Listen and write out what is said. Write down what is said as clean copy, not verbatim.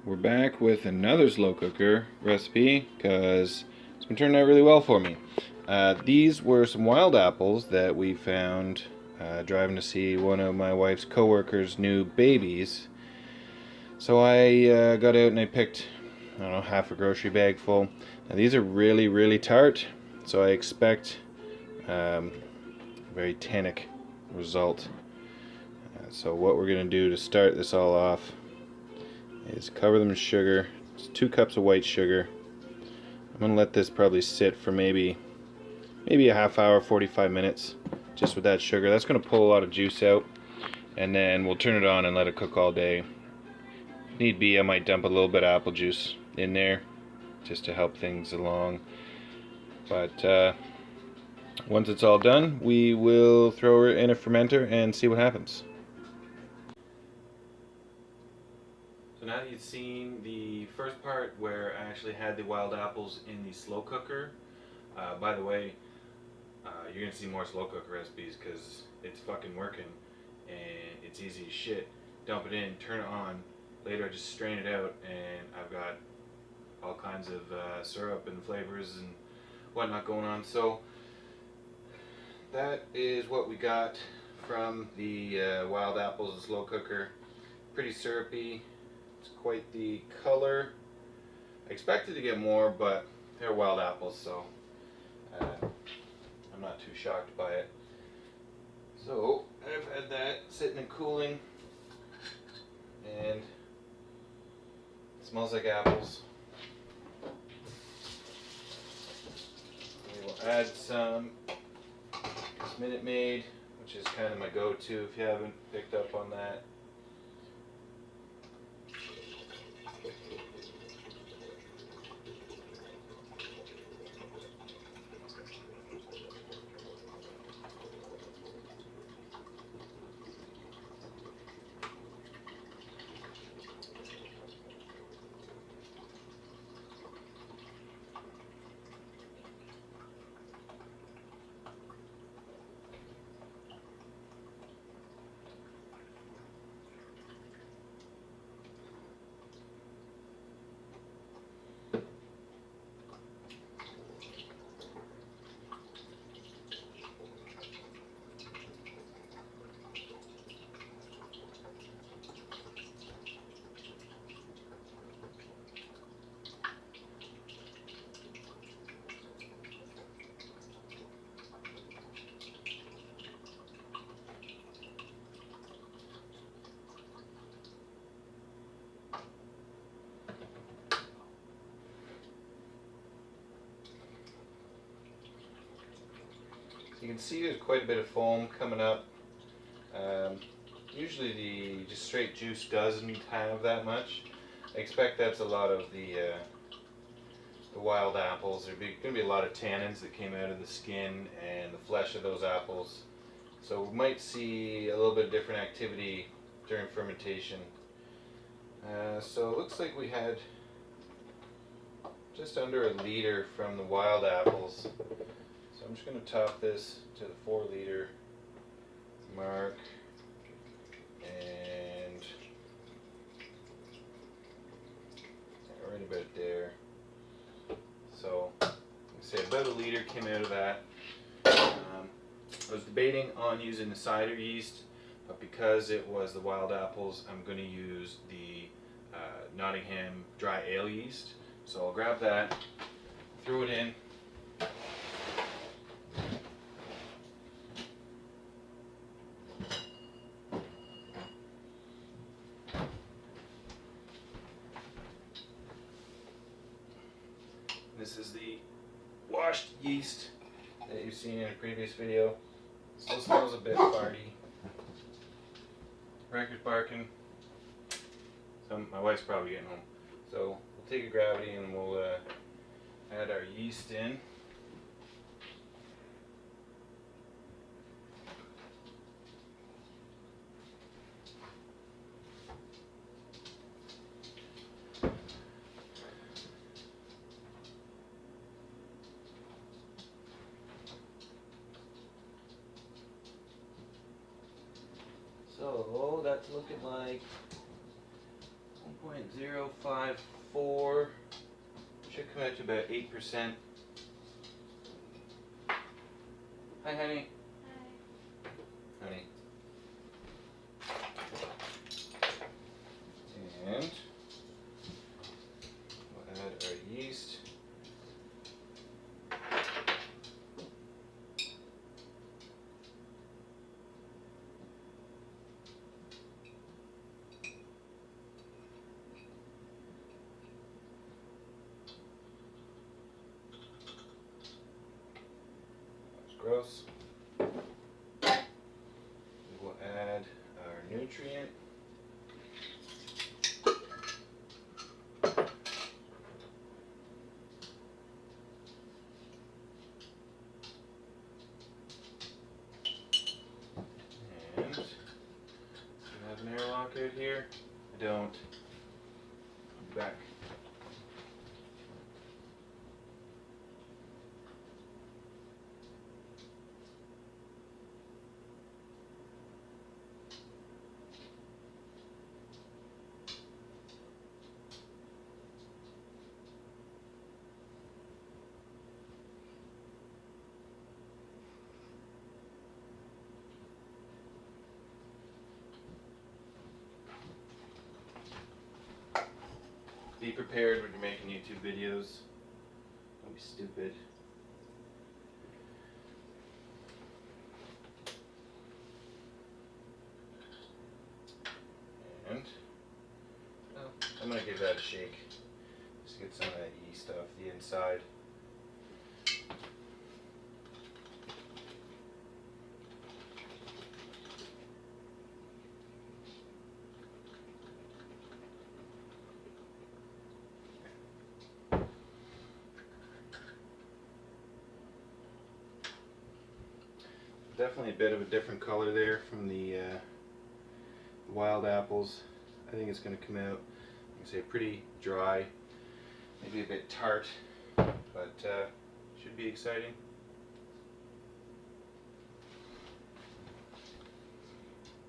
we're back with another slow cooker recipe because it's been turning out really well for me. These were some wild apples that we found driving to see one of my wife's co-workers' new babies. So I got out and I picked, I don't know, half a grocery bag full. Now these are really, really tart, so I expect a very tannic result. So what we're going to do to start this all off is cover them in sugar. It's 2 cups of white sugar. I'm going to let this probably sit for maybe a half hour, 45 minutes, just with that sugar. That's going to pull a lot of juice out, and then we'll turn it on and let it cook all day. If need be, I might dump a little bit of apple juice in there just to help things along. But once it's all done, we will throw it in a fermenter and see what happens. So now that you've seen the first part where I actually had the wild apples in the slow cooker, by the way, you're going to see more slow cooker recipes because it's fucking working and it's easy as shit. Dump it in, turn it on, later I just strain it out and I've got all kinds of syrup and flavors and whatnot going on. So that is what we got from the wild apples in slow cooker. Pretty syrupy. It's quite the color. I expected to get more, but they're wild apples, so I'm not too shocked by it. So I've had that sitting and cooling, and it smells like apples. We will add some Minute Maid, which is kind of my go-to if you haven't picked up on that. You can see there's quite a bit of foam coming up. Usually the just straight juice doesn't have that much. I expect that's a lot of the wild apples. There's going to be a lot of tannins that came out of the skin and the flesh of those apples. So we might see a little bit of different activity during fermentation. So it looks like we had just under a liter from the wild apples. So I'm just going to top this to the 4-liter mark, and right about there. So like I say, about a liter came out of that. I was debating on using the cider yeast, but because it was the wild apples, I'm going to use the Nottingham dry ale yeast. So I'll grab that, throw it in. This is the washed yeast that you've seen in a previous video. Still smells a bit farty. Record barking. My wife's probably getting home. So we'll take a gravity and we'll add our yeast in. So that's looking like 1.0 0.054. Should come out to about 8%. Hi, honey. Hi. Honey. And we'll add our yeast. That's gross. We will add our nutrient. And do I have an airlock out here? I don't. I'll be back. Be prepared when you're making YouTube videos. Don't be stupid. And I'm going to give that a shake. Just to get some of that yeast off the inside. Definitely a bit of a different color there from the wild apples. I think it's going to come out, like I say, pretty dry, maybe a bit tart, but should be exciting.